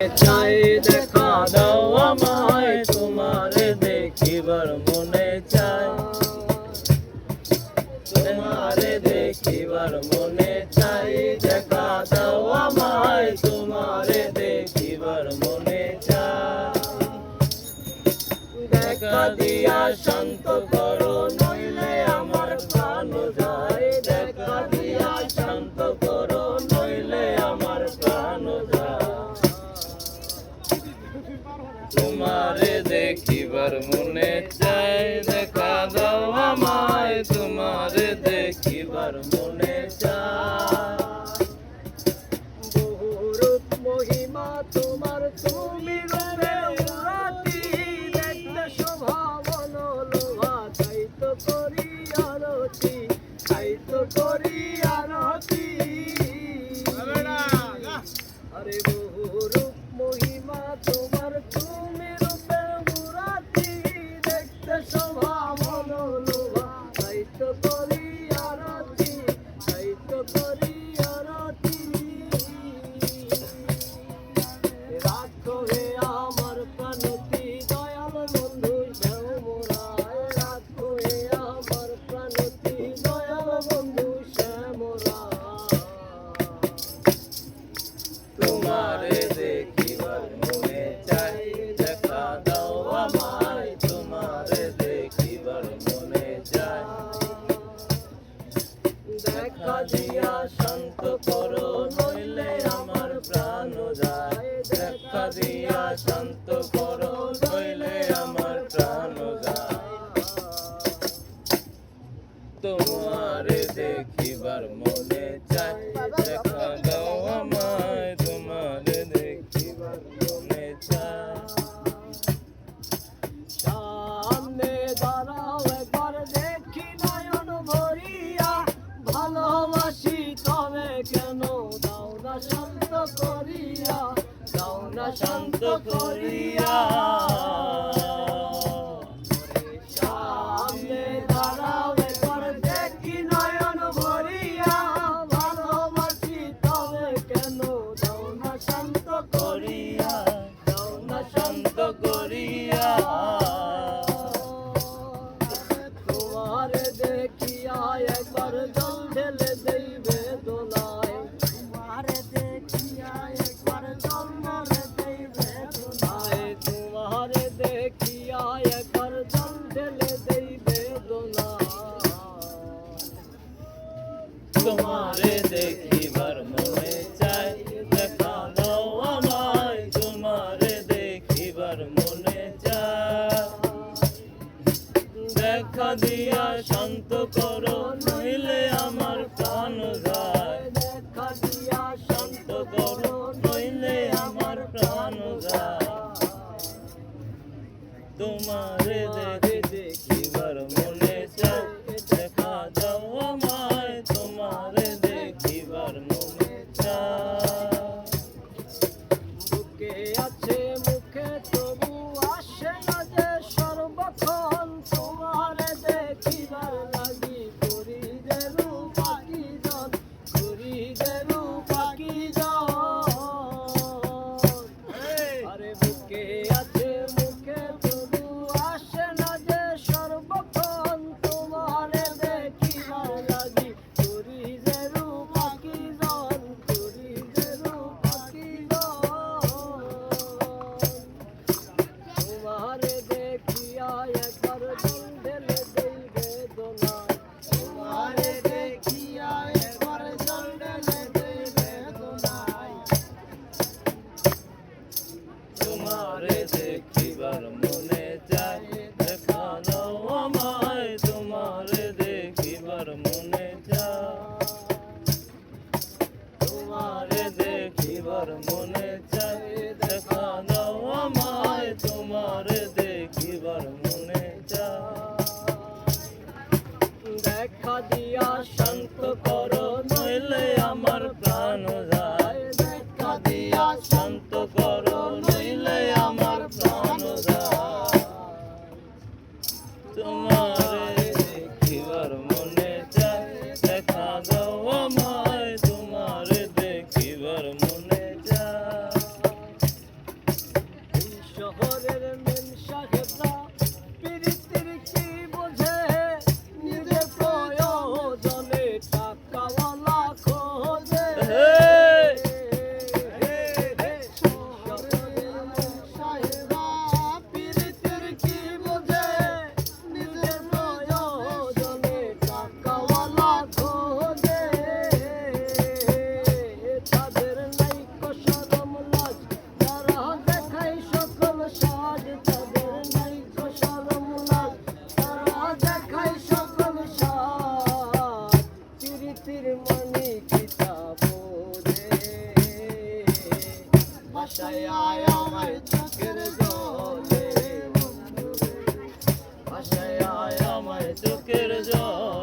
চাই দেখা দাও আমায়, তোমারে দেখিবার মনে চাই, তোমারে দেখিবার মনে চাই। দেখা দাও আমায়, তোমারে দেখিবার মনে চাই। দেখা দিয়া শান্ত করো, নইলে আমার প্রাণ যায়। দেখা দিয়া শান্ত করো, নইলে আমার প্রাণ যায়। তোমারে দেখিবার মনে চাই, দেখা দাও আমায়, তোমারে দেখিবার মনে চাই। বহুরূপ মহিমা তোমার, তুমি রূপে রাতি, দেখতে শোভা মনোলোভা, তাই তো করি আরতি, তাই তো করি আরতি। আরে বহুরূপ মহিমা তোমার, তুমি রূপে মুরাতি, দেখতে শোভা মনোলোভা, তাই তো করি আরতি, তাই তো করি আরতি। রাখো হে আমার প্রাণতি, দয়াল বন্ধু শ্যামরায়। রাখো হে আমার প্রাণতি, দয়াল বন্ধু শ্যামরায়। তোমারে দেখিবার মনে চাই, দেখা দাও আমায়, তোমারে দেখিবার মনে চাই। দেখা দিয়া শান্ত করো, নইলে আমার প্রাণ যায়। দেখা দিয়া শান্ত করো, নইলে আমার প্রাণ যায়। তোমারে দেখিবার মনে চাই, দেখা দাও আমায়, তোমারে দেখিবার মনে চাই। সামনে দাঁড়াও একবার, দেখি নয়ন ভরিয়া, ভালোবাসি তবে কেন দাও না শান্ত করিয়া, দাও না শান্ত করিয়া। সামনে দাঁড়াও একবার, দেখি নয়ন ভরিয়া, ভালোবাসি তবে কেন দাও না শান্ত করিয়া, দাও না শান্ত করিয়া। তোমারে দেখিয়া একবার জল ঢেলে দেই বেদনায়, তোমারে দেখিয়া একবার জল ঢেলে দেই বেদনায়। তোমারে দেখিয়া একবার জল ঢেলে দেই বেদনায়। তোমারে দেখিবার মনে চাই, দেখা দাও আমায়, তোমারে দেখিবার মনে চাই। দেখা দিয়া শান্ত করো, নইলে আমার প্রাণ যায়। দেখা দিয়া শান্ত করো, নইলে আমার প্রাণ যায়। তোমারে দেখিবার মনে চাই, দেখা দাও আমায়, তোমারে দেখিবার মনে চাই। বুকে আছে মুখে তবু আসে না যে সর্বক্ষণ, তোমারে দেখিবার লাগি করি যে রূপাকি জন, করি যে রূপাকি জন। আরে বুকে আছে মুখে তবু আসে না যে সর্বক্ষণ, তোমারে দেখিবার লাগি করি যে রূপাকি জন, করি যে রূপাকি জন। তোমারে দেখিয়া একবার জল ঢেলে দেই বেদনায়, তোমারে দেখিয়া একবার জল ঢেলে দেই বেদনায়। তোমারে দেখিবার মনে চাই, দেখা দাও আমায়, তোমারে দেখিবার মনে চাই। তোমারে দেখিবার মনে চাই, দেখা দাও আমায়, তোমারে দেখিবার মনে চাই। দেখা দিয়া শান্ত করো, নইলে আমার প্রাণ যায়। দেখা দিয়া শান্ত করো, নইলে আমার প্রাণ যায়। শহরের মেম সাহেবরা পিরিতির কি বোঝে নিজের প্রয়োজনে টাকাওয়ালা খোঁজে শহরের মেম সাহেবরা পিরিতির কি বোঝে নিজের প্রয়োজনে টাকাওয়ালা খোঁজে তাদের নাই শরম লাজ তারা দেখায় সকল সাজ তাদের নাই শরম লাজ তারা দেখায় সকল সাজ পিরিতির মানে কিতাব বোঝে বাসায় আয় আমায় চোখের জলে বাসায় আয় আমায় চোখের জল